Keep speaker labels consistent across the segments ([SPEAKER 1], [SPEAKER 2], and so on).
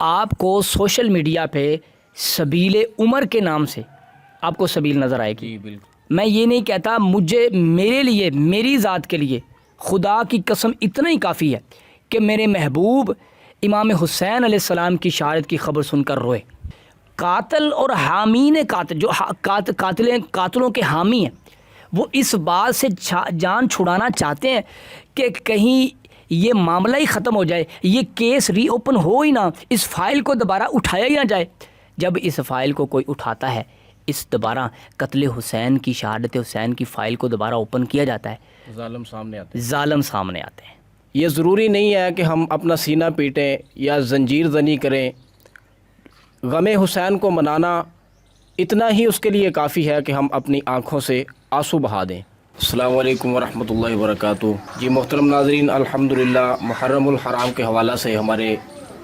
[SPEAKER 1] آپ کو social media پہ سبیل عمر کے نام سے آپ کو سبیل نظر آئے گی.
[SPEAKER 2] جی بالکل.
[SPEAKER 1] میں یہ نہیں کہتا، میرے لیے، میری ذات کے لیے خدا کی قسم اتنا ہی کافی ہے کہ میرے محبوب امام حسین علیہ السلام کی شہادت کی خبر سن کر روئے. قاتل اور حامین قاتل، جو قاتلوں کے حامی ہیں، وہ اس بات سے جان چھڑانا چاہتے ہیں کہ کہیں یہ معاملہ ہی ختم ہو جائے، یہ کیس ری اوپن ہو ہی نہ، اس فائل کو دوبارہ اٹھایا ہی نہ جائے. جب اس فائل کو کوئی اٹھاتا ہے، اس دوبارہ قتل حسین کی، شہادت حسین کی فائل کو دوبارہ اوپن کیا جاتا ہے،
[SPEAKER 2] ظالم سامنے آتے ہیں.
[SPEAKER 1] ظالم سامنے آتے ہیں.
[SPEAKER 2] یہ ضروری نہیں ہے کہ ہم اپنا سینہ پیٹیں یا زنجیر زنی کریں. غم حسین کو منانا اتنا ہی اس کے لیے کافی ہے کہ ہم اپنی آنکھوں سے آنسو بہا دیں. السلام علیکم ورحمۃ اللہ وبرکاتہ. جی محترم ناظرین، الحمدللہ محرم الحرام کے حوالہ سے ہمارے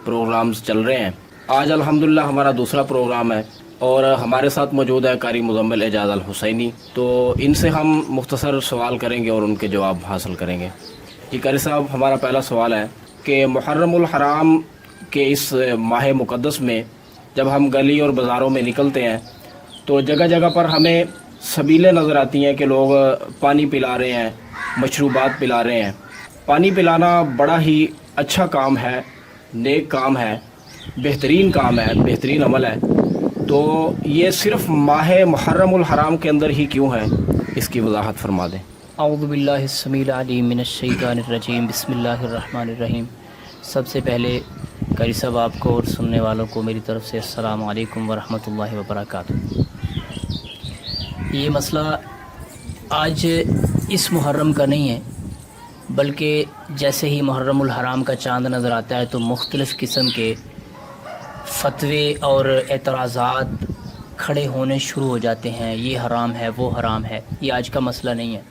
[SPEAKER 2] پروگرامز چل رہے ہیں. آج الحمدللہ ہمارا دوسرا پروگرام ہے اور ہمارے ساتھ موجود ہے قاری مزمل اعجاز الحسینی. تو ان سے ہم مختصر سوال کریں گے اور ان کے جواب حاصل کریں گے. جی قاری صاحب، ہمارا پہلا سوال ہے کہ محرم الحرام کے اس ماہ مقدس میں جب ہم گلی اور بازاروں میں نکلتے ہیں تو جگہ جگہ پر ہمیں سبیلیں نظر آتی ہیں کہ لوگ پانی پلا رہے ہیں، مشروبات پلا رہے ہیں. پانی پلانا بڑا ہی اچھا کام ہے، نیک کام ہے، بہترین کام ہے، بہترین عمل ہے. تو یہ صرف ماہ محرم الحرام کے اندر ہی کیوں ہے، اس کی وضاحت فرما دیں.
[SPEAKER 1] اعوذ باللہ السمیع العلیم من الشیطان الرجیم، بسم اللہ الرحمن الرحیم. سب سے پہلے قاری صاحب آپ کو اور سننے والوں کو میری طرف سے السلام علیکم ورحمۃ اللہ وبرکاتہ. یہ مسئلہ آج اس محرم کا نہیں ہے، بلکہ جیسے ہی محرم الحرام کا چاند نظر آتا ہے تو مختلف قسم کے فتوے اور اعتراضات کھڑے ہونے شروع ہو جاتے ہیں. یہ حرام ہے، وہ حرام ہے. یہ آج کا مسئلہ نہیں ہے.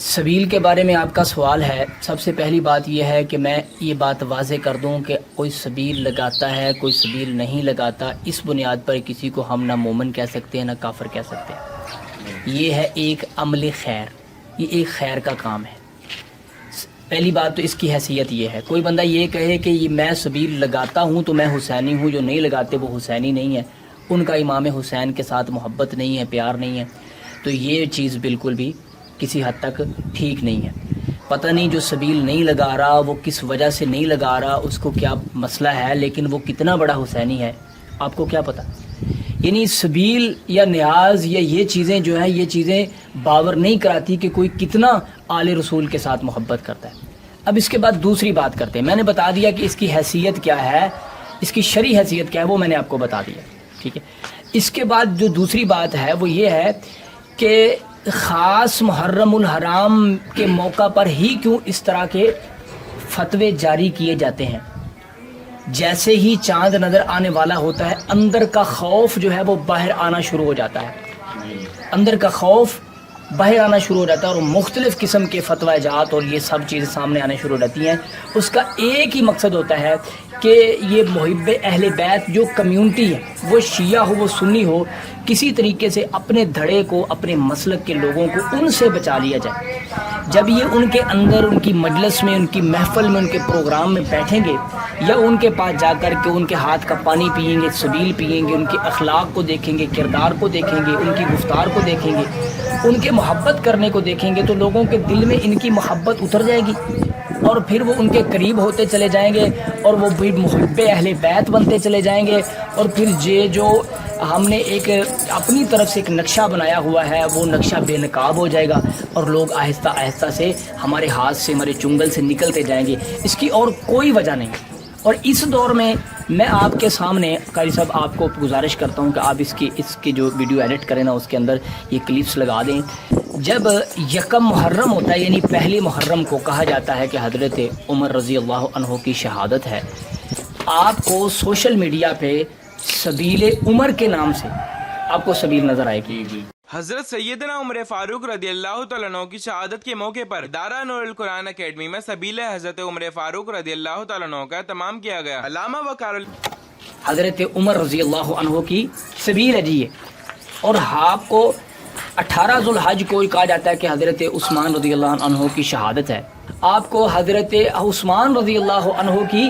[SPEAKER 1] سبیل کے بارے میں آپ کا سوال ہے. سب سے پہلی بات یہ ہے کہ میں یہ بات واضح کر دوں کہ کوئی سبیل لگاتا ہے، کوئی سبیل نہیں لگاتا، اس بنیاد پر کسی کو ہم نہ مومن کہہ سکتے ہیں نہ کافر کہہ سکتے ہیں. یہ ہے ایک عمل خیر، یہ ایک خیر کا کام ہے. پہلی بات تو اس کی حیثیت یہ ہے. کوئی بندہ یہ کہے کہ یہ میں سبیل لگاتا ہوں تو میں حسینی ہوں، جو نہیں لگاتے وہ حسینی نہیں ہے، ان کا امام حسین کے ساتھ محبت نہیں ہے، پیار نہیں ہے، تو یہ چیز بالکل بھی کسی حد تک ٹھیک نہیں ہے. پتہ نہیں جو سبیل نہیں لگا رہا وہ کس وجہ سے نہیں لگا رہا، اس کو کیا مسئلہ ہے، لیکن وہ کتنا بڑا حسینی ہے آپ کو کیا پتہ. یعنی سبیل یا نیاز یا یہ چیزیں جو ہیں، یہ چیزیں باور نہیں کراتی کہ کوئی کتنا آل رسول کے ساتھ محبت کرتا ہے. اب اس کے بعد دوسری بات کرتے ہیں. میں نے بتا دیا کہ اس کی حیثیت کیا ہے، اس کی شرعی حیثیت کیا ہے، وہ میں نے آپ کو بتا دیا. ٹھیک ہے. اس کے بعد جو دوسری بات ہے وہ یہ ہے کہ خاص محرم الحرام کے موقع پر ہی کیوں اس طرح کے فتوے جاری کیے جاتے ہیں. جیسے ہی چاند نظر آنے والا ہوتا ہے، اندر کا خوف جو ہے وہ باہر آنا شروع ہو جاتا ہے. اندر کا خوف باہر آنا شروع ہو جاتا ہے اور مختلف قسم کے فتوی جات اور یہ سب چیزیں سامنے آنے شروع ہو جاتی ہیں. اس کا ایک ہی مقصد ہوتا ہے کہ یہ محب اہل بیت جو کمیونٹی ہے، وہ شیعہ ہو وہ سنی ہو، کسی طریقے سے اپنے دھڑے کو، اپنے مسلک کے لوگوں کو ان سے بچا لیا جائے. جب یہ ان کے اندر، ان کی مجلس میں، ان کی محفل میں، ان کے پروگرام میں بیٹھیں گے یا ان کے پاس جا کر کے ان کے ہاتھ کا پانی پئیں گے، سبیل پئیں گے، ان کے اخلاق کو دیکھیں گے، کردار کو دیکھیں گے، ان کی گفتار کو دیکھیں گے، ان کے محبت کرنے کو دیکھیں گے، تو لوگوں کے دل میں ان کی محبت اتر جائے گی اور پھر وہ ان کے قریب ہوتے چلے جائیں گے اور وہ بھی محب اہل بیت بنتے چلے جائیں گے. اور پھر یہ جو ہم نے ایک اپنی طرف سے ایک نقشہ بنایا ہوا ہے وہ نقشہ بے نقاب ہو جائے گا اور لوگ آہستہ آہستہ سے ہمارے ہاتھ سے، ہمارے چنگل سے نکلتے جائیں گے. اس کی اور کوئی وجہ نہیں. اور اس دور میں میں آپ کے سامنے قاری صاحب آپ کو گزارش کرتا ہوں کہ آپ اس کی جو ویڈیو ایڈٹ کریں نا، اس کے اندر یہ کلپس لگا دیں. جب یکم محرم ہوتا ہے، یعنی پہلی محرم کو کہا جاتا ہے کہ حضرت عمر رضی اللہ عنہ کی شہادت ہے، آپ کو سوشل میڈیا پہ سبیل عمر کے نام سے آپ کو سبیل نظر آئے گی.
[SPEAKER 3] حضرت سیدنا عمر فاروق رضی اللہ تعالیٰ عنہ کی شہادت کے موقع پر ادارہ نور القرآن اکیڈمی میں سبیل حضرت عمر فاروق رضی اللہ تعالیٰ عنہ کا اہتمام کیا گیا. علامہ وقار
[SPEAKER 1] حضرت عمر رضی اللہ عنہ کی سبیل ہے جی یہ. اور آپ کو 18 ذوالحج کو کہا جاتا ہے کہ حضرت عثمان رضی اللہ عنہ کی شہادت ہے. آپ کو حضرت عثمان رضی اللہ عنہ کی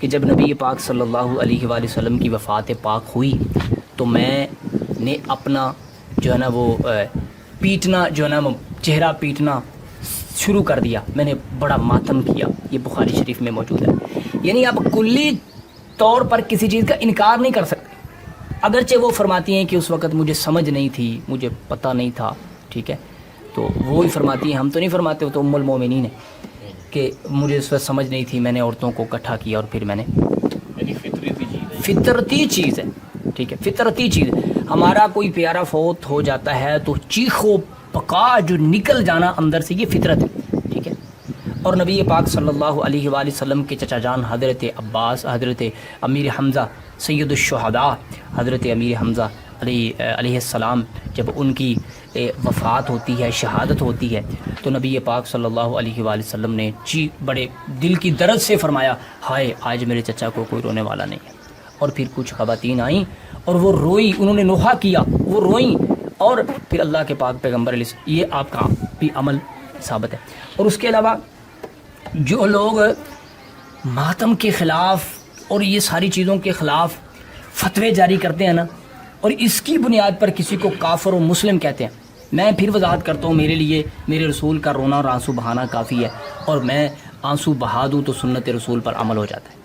[SPEAKER 1] کہ جب نبی پاک صلی اللہ علیہ وآلہ وسلم کی وفات پاک ہوئی تو میں نے اپنا جو ہے نا وہ پیٹنا جو ہے نا چہرہ پیٹنا شروع کر دیا. میں نے بڑا ماتم کیا. یہ بخاری شریف میں موجود ہے. یعنی آپ کلی طور پر کسی چیز کا انکار نہیں کر سکتے. اگرچہ وہ فرماتی ہیں کہ اس وقت مجھے سمجھ نہیں تھی, مجھے پتہ نہیں تھا, ٹھیک ہے, تو وہ ہی فرماتی ہیں, ہم تو نہیں فرماتے, وہ تو ام المومنین ہے کہ مجھے اس وقت سمجھ نہیں تھی, میں نے عورتوں کو اکٹھا کیا اور پھر میں نے فطرتی چیز ہے, ٹھیک ہے, فطرتی چیز ہے. ہمارا کوئی پیارا فوت ہو جاتا ہے تو چیخو پکا جو نکل جانا اندر سے, یہ فطرت ہے, ٹھیک ہے. اور نبی پاک صلی اللہ علیہ وآلہ وسلم کے چچا جان حضرت عباس, حضرت امیر حمزہ سید الشہداء, حضرت امیر حمزہ علیہ السلام, جب ان کی وفات ہوتی ہے, شہادت ہوتی ہے, تو نبی پاک صلی اللہ علیہ وآلہ وسلم نے بڑے دل کی درد سے فرمایا, ہائے آج میرے چچا کو کوئی رونے والا نہیں ہے. اور پھر کچھ خواتین آئیں اور وہ روئی, انہوں نے نوحہ کیا, وہ روئیں, اور پھر اللہ کے پاک پیغمبر علیہ السلام, یہ آپ کا بھی عمل ثابت ہے. اور اس کے علاوہ جو لوگ ماتم کے خلاف اور یہ ساری چیزوں کے خلاف فتوے جاری کرتے ہیں نا, اور اس کی بنیاد پر کسی کو کافر و مسلم کہتے ہیں, میں پھر وضاحت کرتا ہوں, میرے لیے میرے رسول کا رونا اور آنسو بہانا کافی ہے, اور میں آنسو بہا دوں تو سنت رسول پر عمل ہو جاتا ہے.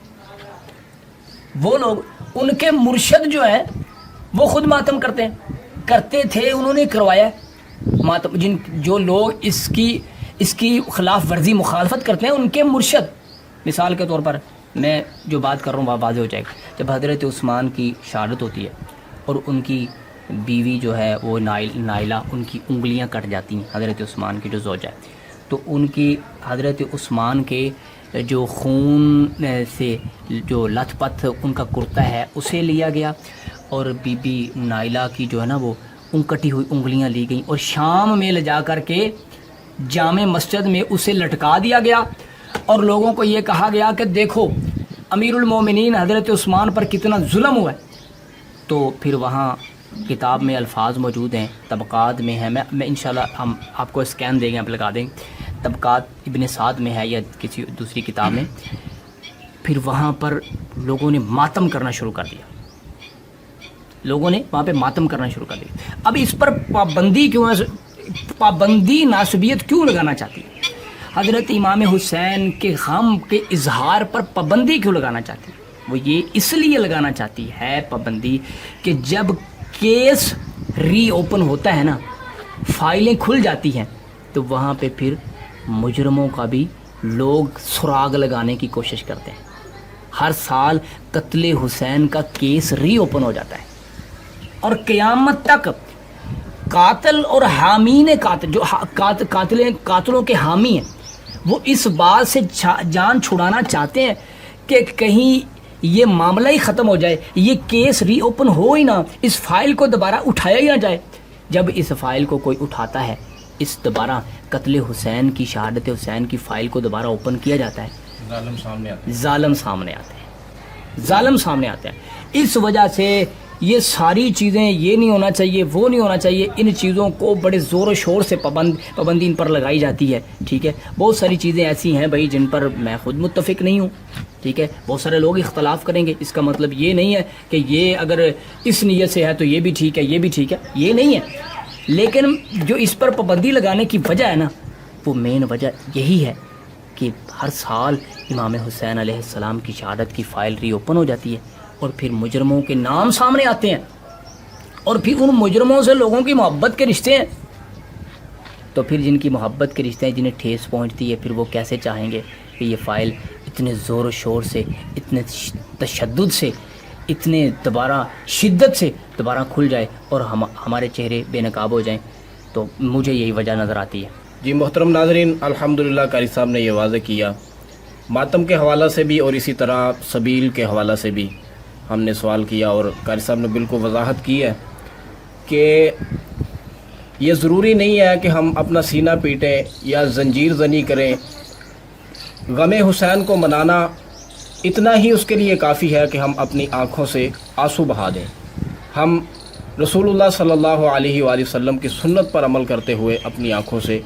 [SPEAKER 1] وہ لوگ, ان کے مرشد جو ہیں وہ خود ماتم کرتے تھے, انہوں نے کروایا ماتم. جو لوگ اس کی خلاف ورزی مخالفت کرتے ہیں, ان کے مرشد, مثال کے طور پر میں جو بات کر رہا ہوں واضح ہو جائے گا. جب حضرت عثمان کی شہادت ہوتی ہے اور ان کی بیوی جو ہے وہ نائلہ, ان کی انگلیاں کٹ جاتی ہیں, حضرت عثمان کی جو زوجہ ہے, تو ان کی حضرت عثمان کے جو خون سے جو لت پت ان کا کرتا ہے اسے لیا گیا, اور بی بی نائلہ کی جو ہے نا وہ کٹی ہوئی انگلیاں لی گئیں, اور شام میں لے جا کر کے جامع مسجد میں اسے لٹکا دیا گیا, اور لوگوں کو یہ کہا گیا کہ دیکھو امیر المومنین حضرت عثمان پر کتنا ظلم ہوا ہے. تو پھر وہاں کتاب میں الفاظ موجود ہیں, طبقات میں ہیں, میں انشاءاللہ ہم آپ کو اسکین دیں گے, آپ لگا دیں گے, طبقات ابن سعد میں ہے یا کسی دوسری کتاب میں. پھر وہاں پر لوگوں نے ماتم کرنا شروع کر دیا, لوگوں نے وہاں پہ ماتم کرنا شروع کر دیا. اب اس پر پابندی ناسبیت کیوں لگانا چاہتی ہے؟ حضرت امام حسین کے غم کے اظہار پر پابندی کیوں لگانا چاہتی ہے؟ وہ یہ اس لیے لگانا چاہتی ہے پابندی کہ جب کیس ری اوپن ہوتا ہے نا, فائلیں کھل جاتی ہیں, تو وہاں پہ پھر مجرموں کا بھی لوگ سراغ لگانے کی کوشش کرتے ہیں. ہر سال قتل حسین کا کیس ری اوپن ہو جاتا ہے, اور قیامت تک قاتل اور حامین قاتل, جو قاتلوں کے حامی ہیں, وہ اس بات سے جان چھڑانا چاہتے ہیں کہ کہیں یہ معاملہ ہی ختم ہو جائے, یہ کیس ری اوپن ہو ہی نہ, اس فائل کو دوبارہ اٹھایا ہی نہ جائے. جب اس فائل کو کوئی اٹھاتا ہے, اس دوبارہ قتل حسین کی, شہادت حسین کی فائل کو دوبارہ اوپن کیا جاتا ہے, ظالم سامنے آتے ہیں. اس وجہ سے یہ ساری چیزیں, یہ نہیں ہونا چاہیے, وہ نہیں ہونا چاہیے, ان چیزوں کو بڑے زور و شور سے پابندی ان پر لگائی جاتی ہے, ٹھیک ہے. بہت ساری چیزیں ایسی ہیں بھائی جن پر میں خود متفق نہیں ہوں, ٹھیک ہے. بہت سارے لوگ اختلاف کریں گے, اس کا مطلب یہ نہیں ہے کہ یہ اگر اس نیت سے ہے تو یہ بھی ٹھیک ہے, یہ بھی ٹھیک ہے, یہ نہیں ہے. لیکن جو اس پر پابندی لگانے کی وجہ ہے نا, وہ مین وجہ یہی ہے کہ ہر سال امام حسین علیہ السلام کی شہادت کی فائل ری اوپن ہو جاتی ہے, اور پھر مجرموں کے نام سامنے آتے ہیں, اور پھر ان مجرموں سے لوگوں کی محبت کے رشتے ہیں. تو پھر جن کی محبت کے رشتے ہیں, جنہیں ٹھیس پہنچتی ہے, پھر وہ کیسے چاہیں گے کہ یہ فائل اتنے زور و شور سے, اتنے تشدد سے, اتنے دوبارہ شدت سے دوبارہ کھل جائے اور ہمارے چہرے بے نقاب ہو جائیں. تو مجھے یہی وجہ نظر آتی ہے.
[SPEAKER 2] جی محترم ناظرین, الحمدللہ قاری صاحب نے یہ واضح کیا. ماتم کے حوالہ سے بھی اور اسی طرح سبیل کے حوالہ سے بھی ہم نے سوال کیا, اور قاری صاحب نے بالکل وضاحت کی ہے کہ یہ ضروری نہیں ہے کہ ہم اپنا سینہ پیٹیں یا زنجیر زنی کریں. غم حسین کو منانا اتنا ہی اس کے لیے کافی ہے کہ ہم اپنی آنکھوں سے آنسو بہا دیں. ہم رسول اللہ صلی اللہ علیہ وآلہ وسلم کی سنت پر عمل کرتے ہوئے اپنی آنکھوں سے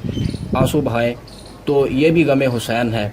[SPEAKER 2] آنسو بہائیں, تو یہ بھی غم حسین ہے.